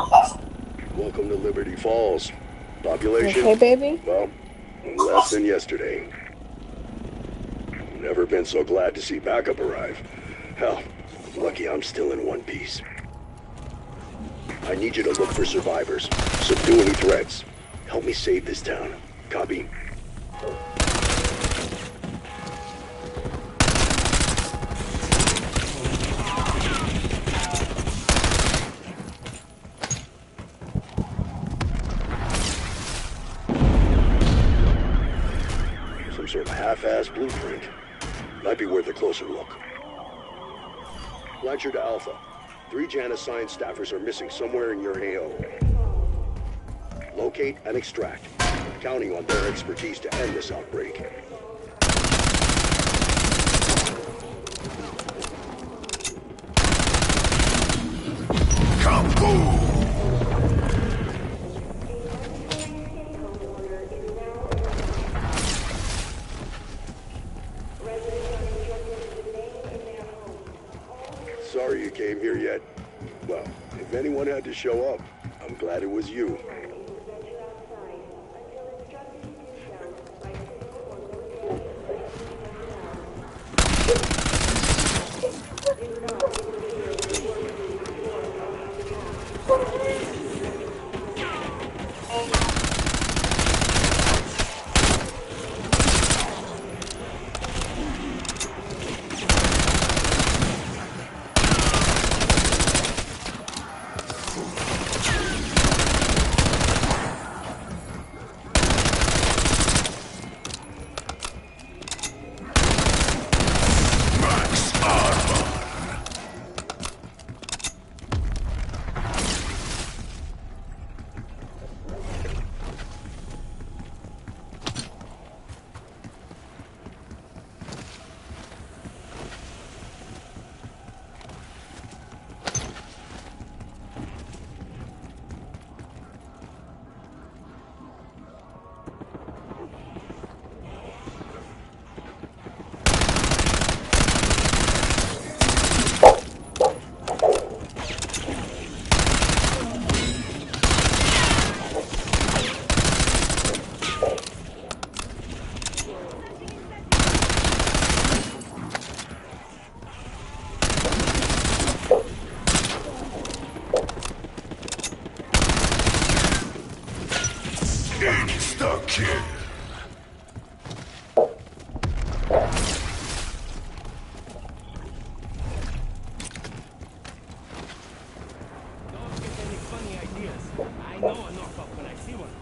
Welcome to Liberty Falls. Population? Okay, baby? Well, less than yesterday. Never been so glad to see backup arrive. Hell, lucky I'm still in one piece. I need you to look for survivors. Subdue any threats. Help me save this town. Copy? Some sort of half-assed blueprint. Might be worth a closer look. Blanchard to Alpha. 3 Janus science staffers are missing somewhere in your AO. Locate and extract. I'm counting on their expertise to end this outbreak. Kaboom! Sorry you came here yet. Well, if anyone had to show up, I'm glad it was you. Insta-kill. Don't get any funny ideas. I know a knockoff when I see one.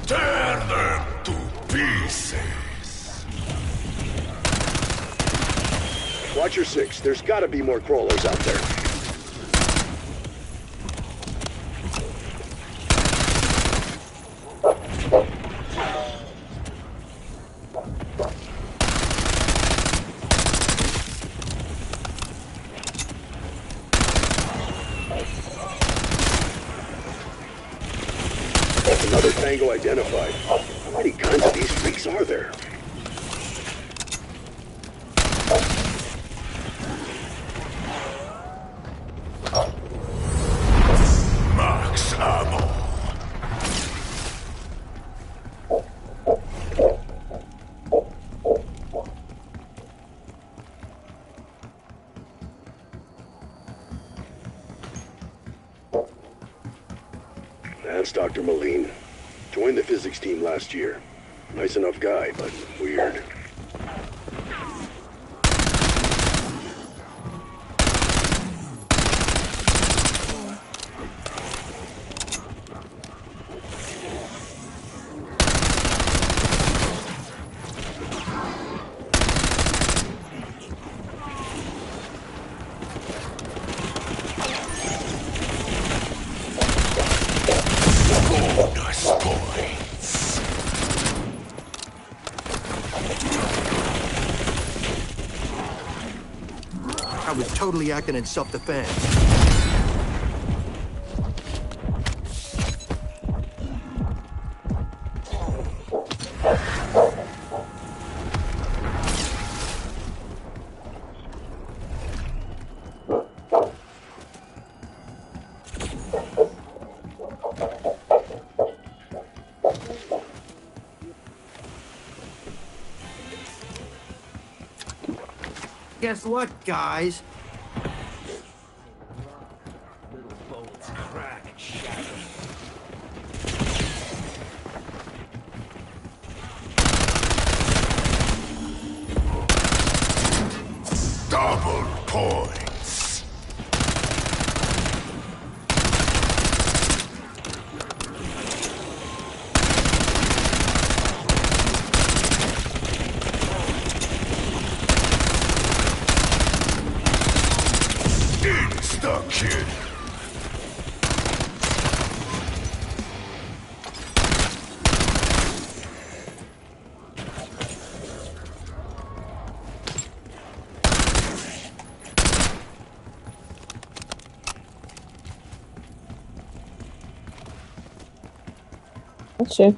Tear them to pieces. Watch your 6. There's gotta be more crawlers out there. Another tango identified. How many kinds of these freaks are there? Max ammo. That's Dr. Moline. Joined the physics team last year. Nice enough guy, but weird. Bonus points. I was totally acting in self-defense. Guess what, guys? Little bullets crack and shatter. Double points. Insta-kill. Let's see.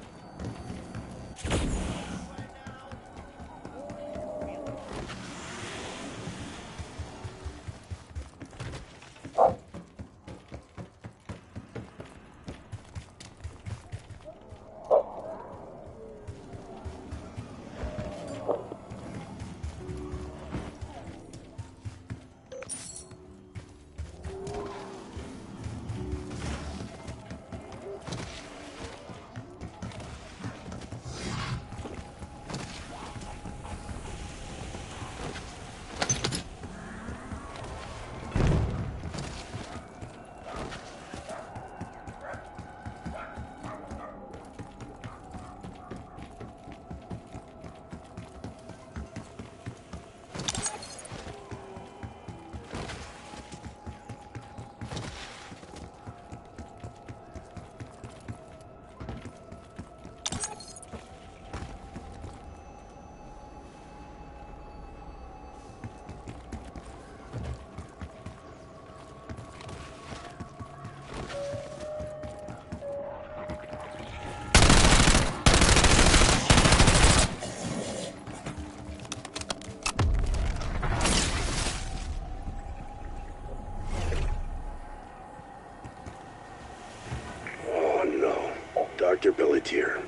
Oh no. Dr. Pelletier.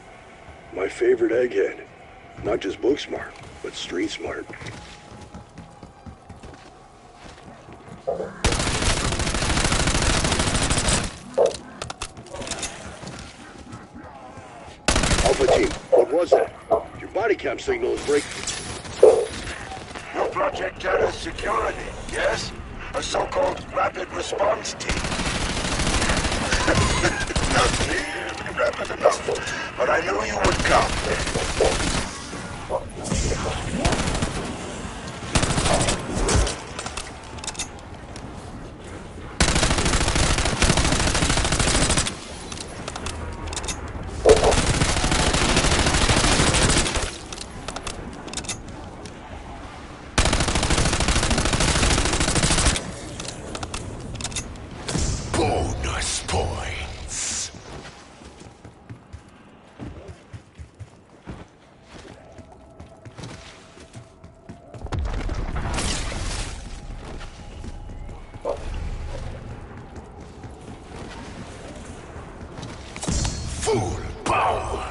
My favorite egghead. Not just book smart, but street smart. Alpha team, what was that? Your body cam signal is breaking. Your Project Terra's security, yes? A so-called rapid response team. Not nearly rapid enough, but I knew you would come. Bonus points. Full power.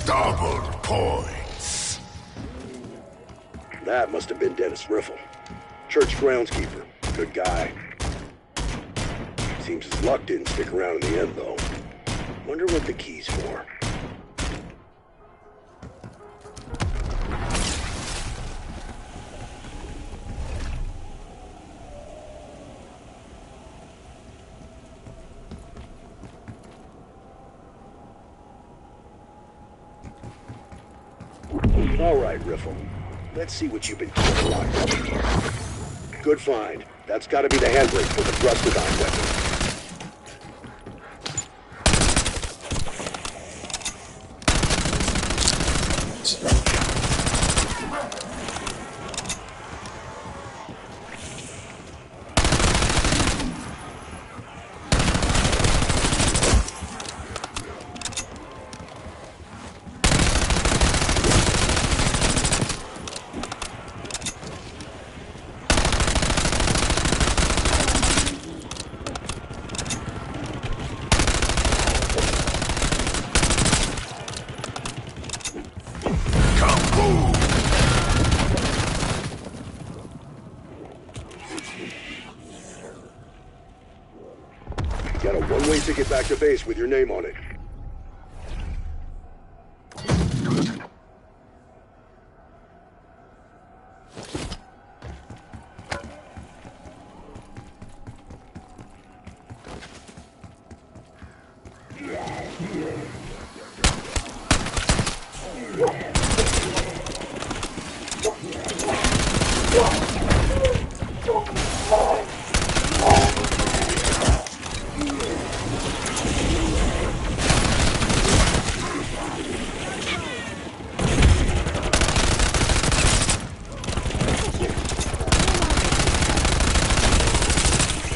Double points. That must have been Dennis Riffle. Church groundskeeper. Good guy. Seems his luck didn't stick around in the end, though. Wonder what the key's for. All right, Riffle. Let's see what you've been keeping locked up in here. Good find. That's got to be the handbrake for the Thrustodine weapon. Got a one-way ticket back to base with your name on it.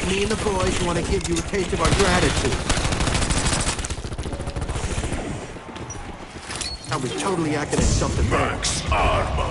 Me and the boys want to give you a taste of our gratitude. I was totally acting in self-defense. Max armor.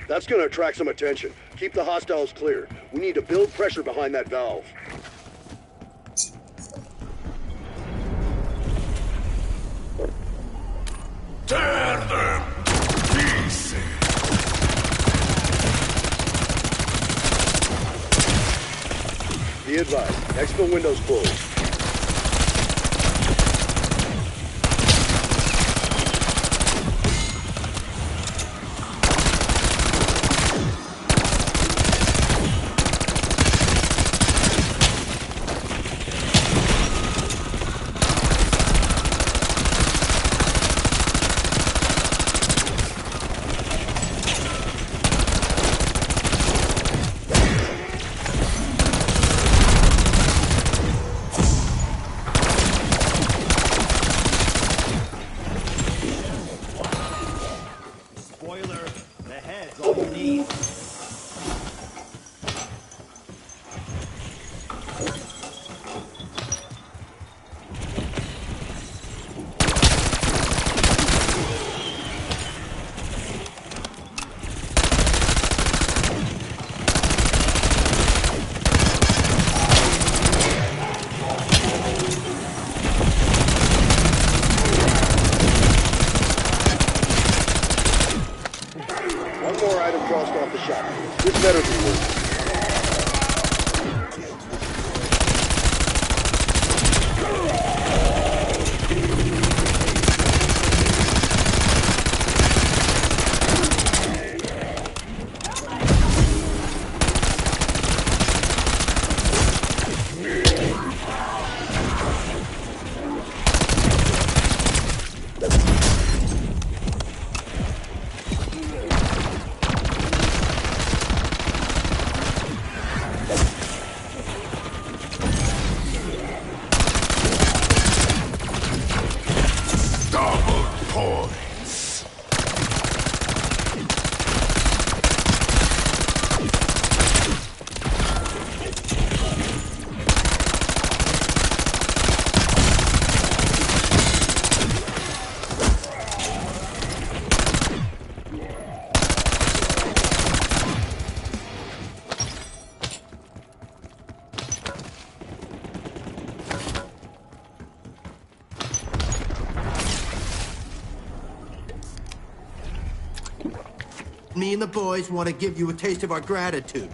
That's gonna attract some attention. Keep the hostiles clear. We need to build pressure behind that valve. Tear them to pieces. Be advised, exfil windows closed. Spoiler, the head's underneath. One more item crossed off the shop. This better be worth it. Double points. me and the boys want to give you a taste of our gratitude.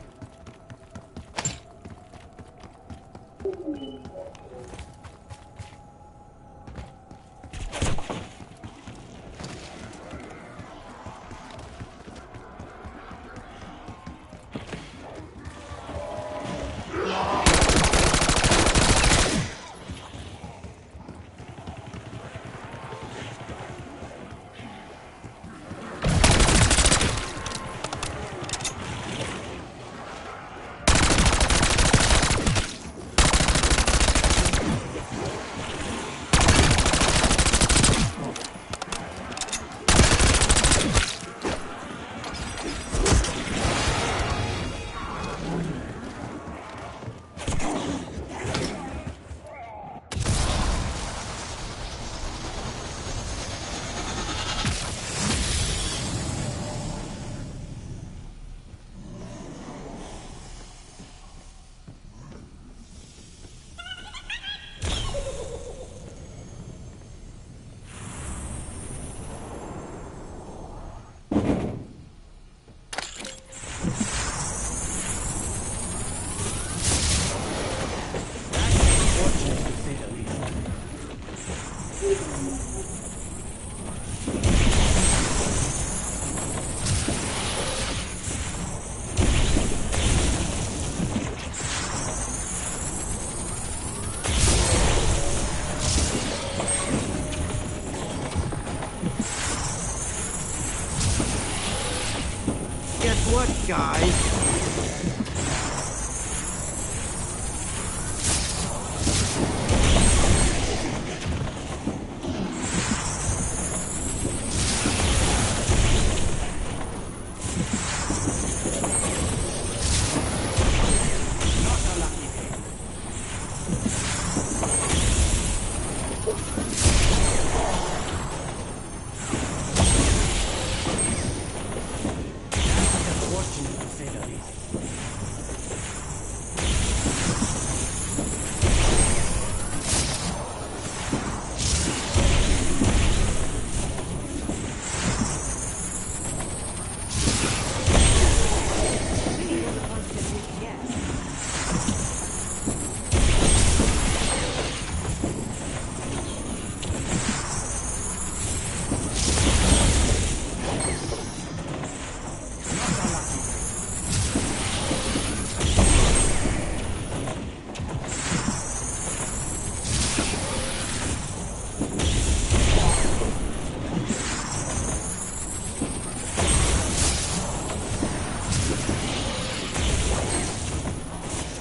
Guess what, guys?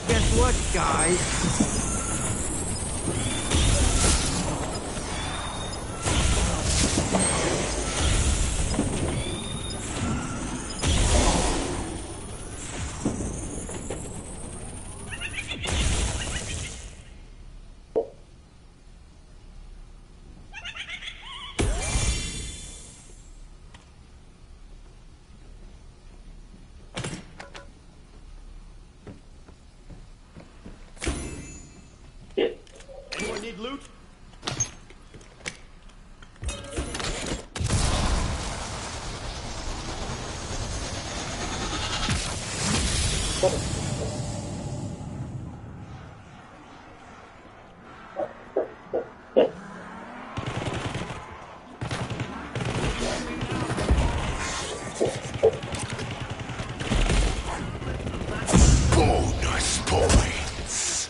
Guess what, guys? Anyone need loot? Bonus points.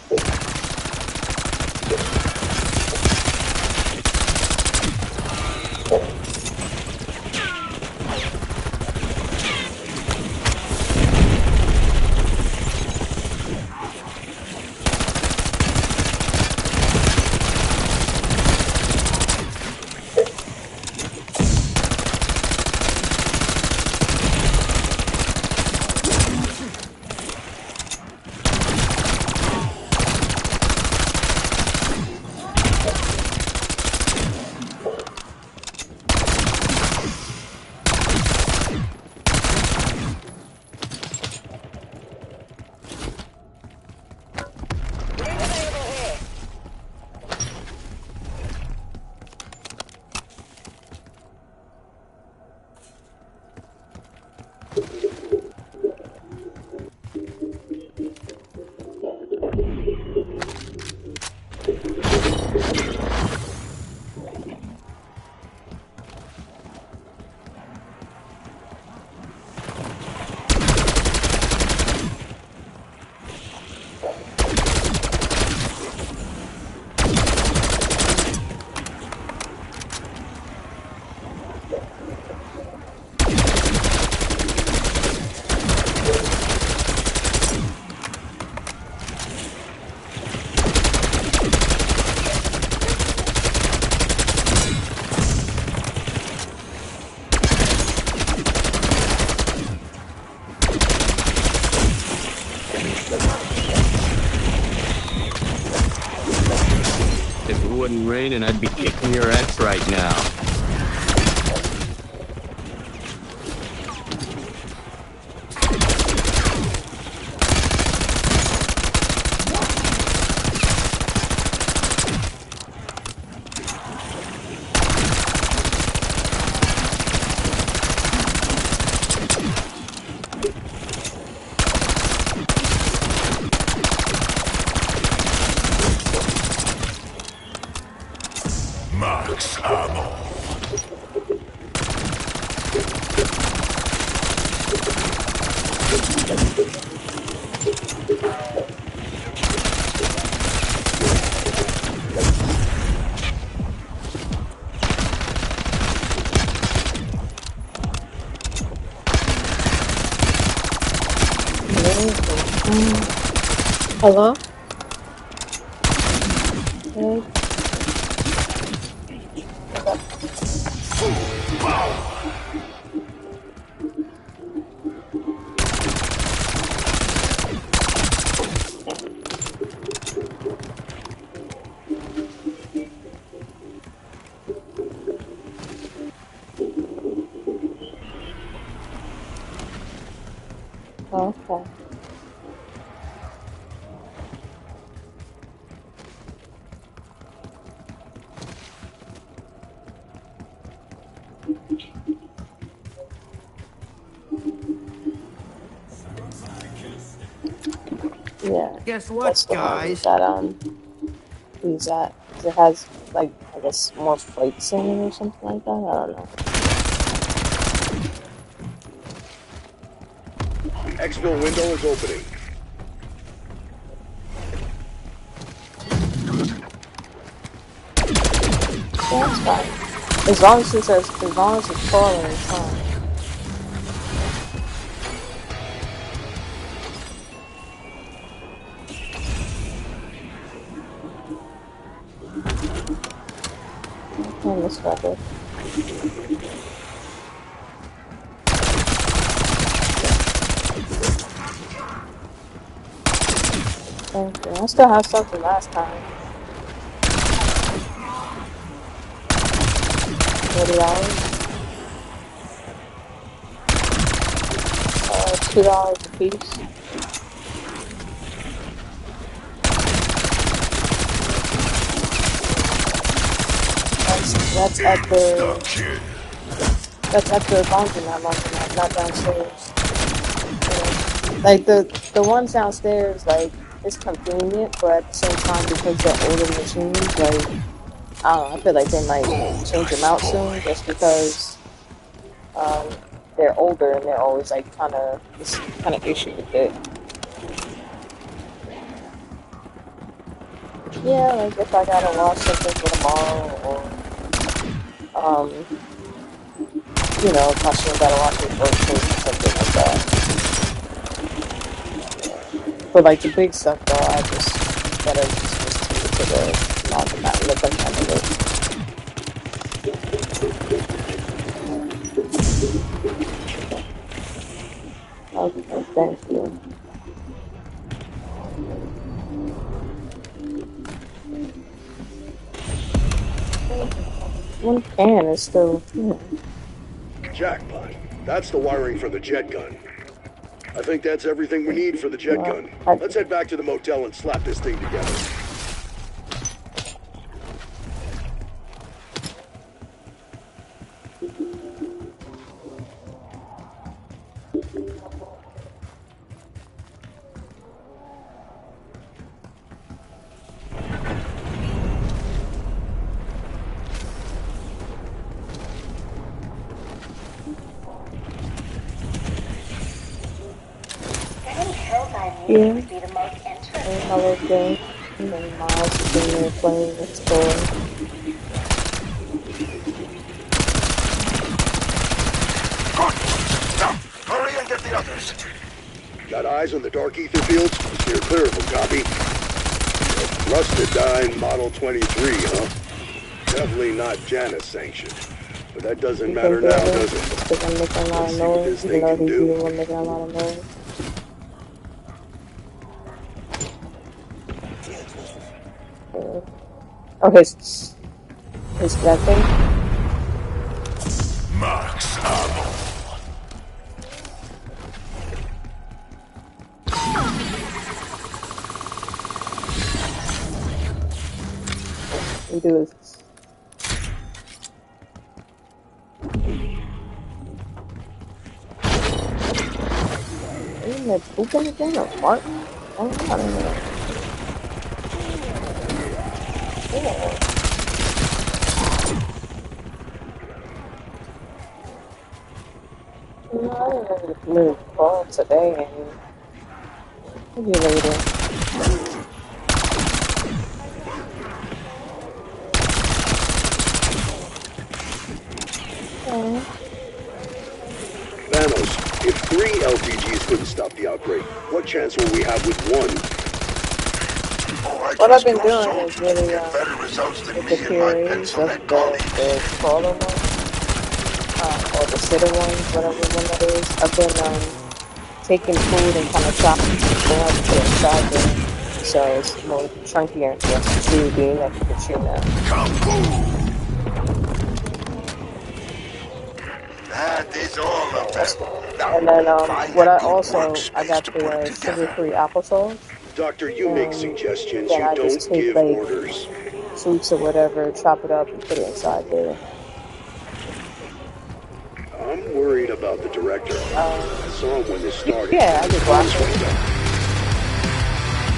brain and I'd be kicking your ass right now. Max ammo. Hello? Hey. Oh, okay. Yeah. Guess That's what, the one guys? that he's at. 'Cause it has like I guess more plates in it or something like that. I don't know. Exfil window is opening. Yeah, it's fine. As long as it's crawling, it's fine. I miss record. Thank you. I still have something last time. $40. $2 a piece. That's at the laundromat, not downstairs. Yeah. Like the ones downstairs, like it's convenient, but at the same time because they're older machines, like I don't know, I feel like they might change them out soon, just because they're older and they're always like kind of issue with it. Yeah, like if I gotta wash something for tomorrow, or you know, if my son gotta wash his work clothes or something like that. But like the big stuff though, I just gotta just take it to the laundromat and let them handle it. Okay, thank you. One can is still, Jackpot. That's the wiring for the jet gun. I think that's everything we need for the jet gun. Let's head back to the motel and slap this thing together. yeah. And I was there, and then Miles is in there playing with the toy. Good. Now, hurry and get the others. Got eyes on the dark ether fields? Steer clear of them, copy. Rusted Dine Model 23, huh? Definitely not Janus sanctioned. But that doesn't matter now, does it? Because I'm making a lot of noise, even though he's the one making a lot of noise. Okay, his weapon. Max ammo. We do this. Isn't that pooping again or farting? Oh, I don't know. Yeah. No, I didn't really call today. Maybe later. Thanos, if 3 LTGs couldn't stop the outbreak, what chance will we have with 1? What I've been doing is really better results than with me the and my theories pencil of neck the colleagues. crawler one, or the sitter one, whatever one that is. I've been taking food and kind of chopping it up to the side there, so it's more chunkier and just chewy that you can chew now. That is all of them. Now, And then find what a I good also I workspace got to put it the together. sugar-free applesauce. Doctor, you make suggestions, Then you I just don't take give like orders. fruits or whatever, chop it up and put it inside there. I'm worried about the director. I saw him when this started. Yeah, I just watch Comms it. went down.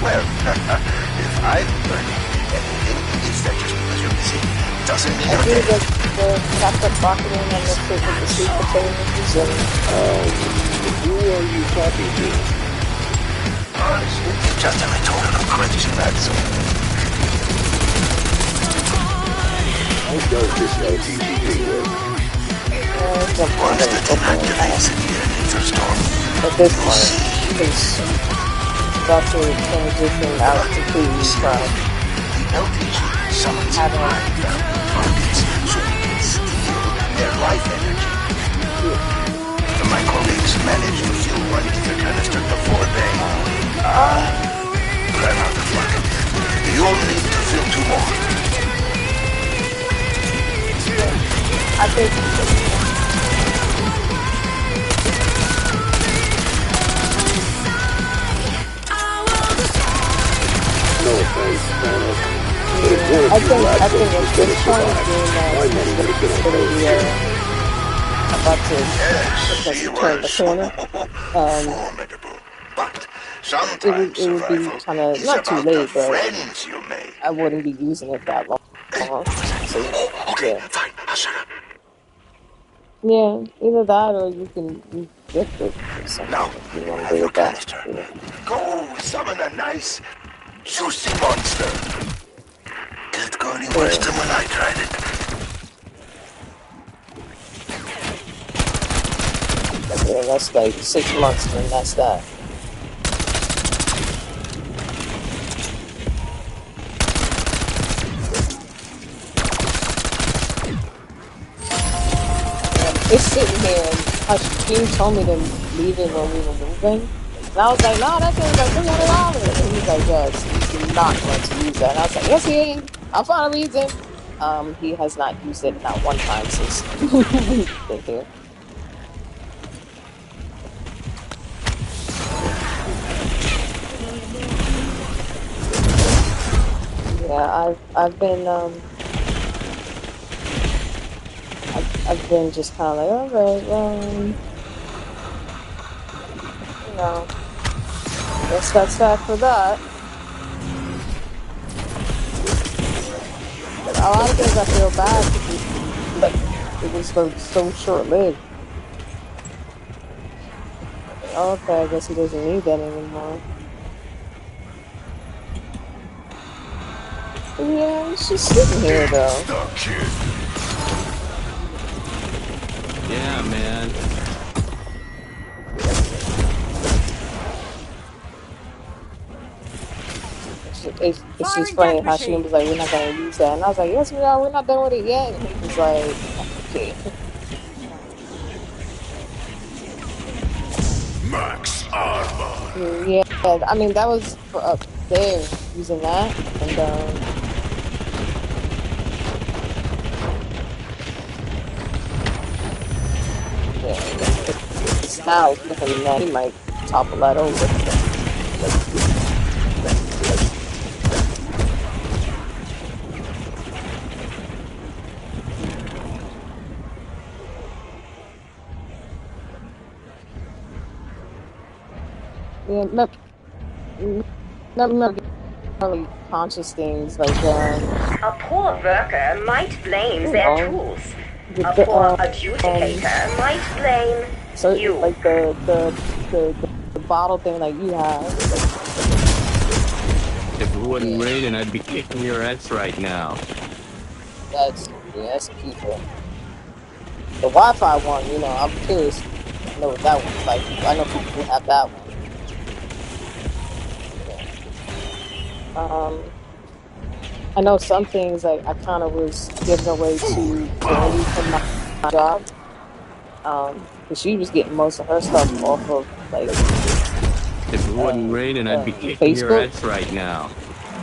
Well, if I've learned anything, it's that just because you're busy doesn't mean I you're do dead. the chopped up broccoli and I mix it with the sweet potatoes and Who are you talking to? Honestly, just a rhetorical question, that's all. How does this LTG thing work? Once the deactivates in the Ninja Storm, at this point is about to transition out completely from the LTG summons having high-value targets so we can steal their life energy. The microwaves manage to fill one ether canister before they run out of luck. You'll need to fill 2 more. I think No offense, Thanos. But if one of I you think last at was this going to point survive, being my that money would have been on that we hold. are about to She turn the was corner, formidable. But sometimes it would be survival kind of is not too about the late, but friends you make. I wouldn't be using it that long. So Okay, yeah, fine, I'll shut up. yeah, either that or you can gift it or something Now, if you you want to have do your it that. canister. Yeah. Go summon a nice, juicy monster. Can't go any worse than when I tried it. Yeah, that's like 6 months, and that's that. It's sitting here, and Hakeem told me to leave it when we were moving. And I was like, no, that thing's like $300. And he's like, yes, he's not going to use that. And I was like, yes, he is. I'll find a reason. He has not used it not one time since we've been here. Yeah, I've been just kind of like, alright, well, you know, guess that's that for that. But a lot of things I feel bad because it was so short-lived. Okay, I guess he doesn't need that anymore. Yeah, it's just sitting here though. Stuck, kid. Yeah, man. It's just funny how she was like, we're not gonna use that, and I was like, yes, we are. We're not done with it yet. And he was like, okay. Max armor. Yeah, I mean that was for up there using that, and Now, looking at that, he might topple that over. Yeah, not really conscious things like A poor worker might blame you their know, tools. the, A poor adjudicator might blame certain you. like the bottle thing like you have. If it wasn't raining, I'd be kicking your ass right now. That's people. The Wi-Fi one, you know, I'm curious. I know what that one's like. I know people who have that one. I know some things like I kind of was giving away to Brandy from my job. Cause she was getting most of her stuff off of like If it wasn't raining, I'd be kicking your Facebook, ass right now.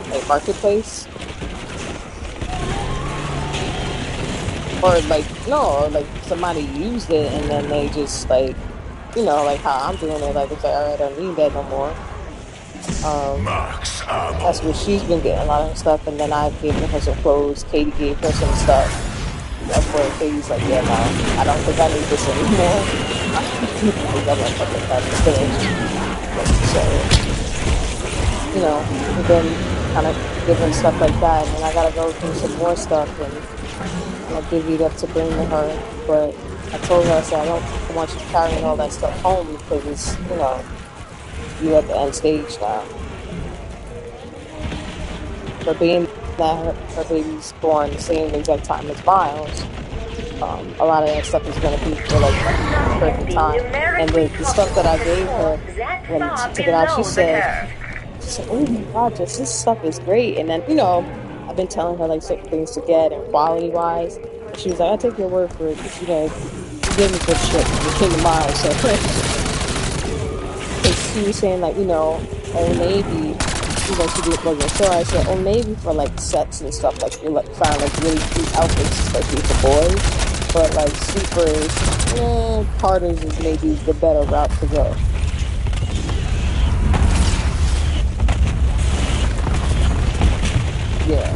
like Marketplace, or like no, or like somebody used it and then they just like, you know, like how I'm doing it. Like it's like, alright, I don't need that no more. That's where she's been getting a lot of her stuff, and then I've given her some clothes. Katie gave her some stuff. That's where Katie's like, yeah, no, I don't think I need this anymore. I'm like, okay, that's finished. So, you know, we've been kind of giving stuff like that, and I gotta go do some more stuff, and I'll divvy it up to bring to her. But I told her, I said, I don't want you carrying all that stuff home because it's, you know, you're at the end stage now. But being that her baby's born the same exact time as Miles, a lot of that stuff is going to be for like the perfect time. And the stuff that I gave her when she took it out, she said, oh my god, this stuff is great. And then, you know, I've been telling her like certain things to get and quality wise. And she was like, I'll take your word for it because you know, you gave me good shit. You came to Miles, so. Because she was saying like, you know, or maybe. You know, she wasn't sure. I said, oh, maybe for like sets and stuff, like you like find like really cute outfits, especially for boys. But like supers, Carter's is maybe the better route to go. Yeah.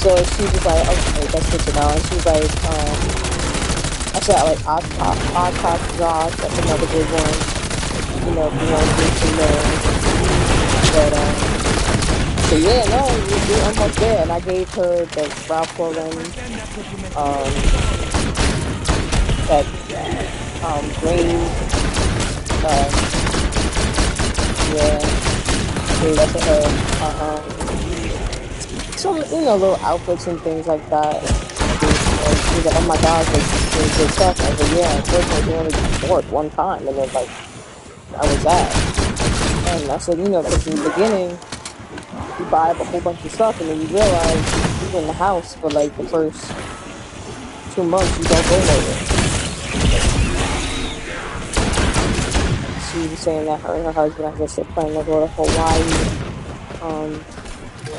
So she was like, okay, that's good to know. And she was like, I said like Odd Top Josh, that's another good one. You know, if you want to do some there. But so yeah, no, we're almost there. And I gave her the Ralph Lauren, that, green, yeah, gave that to her. So, you know, little outfits and things like that. She was like, oh my gosh, it's good stuff. I was like, yeah, unfortunately, we only bought one time. And then, like, that was that. And I said, you know, because in the beginning, you buy up a whole bunch of stuff and then you realize you're in the house for like the first 2 months you don't go nowhere. She was saying that her and her husband, I guess they're planning to go to Hawaii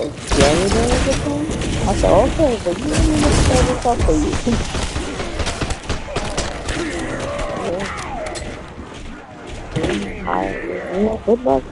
in January or something. I said, okay, but you don't need to stay with us for you. Yeah. Good luck.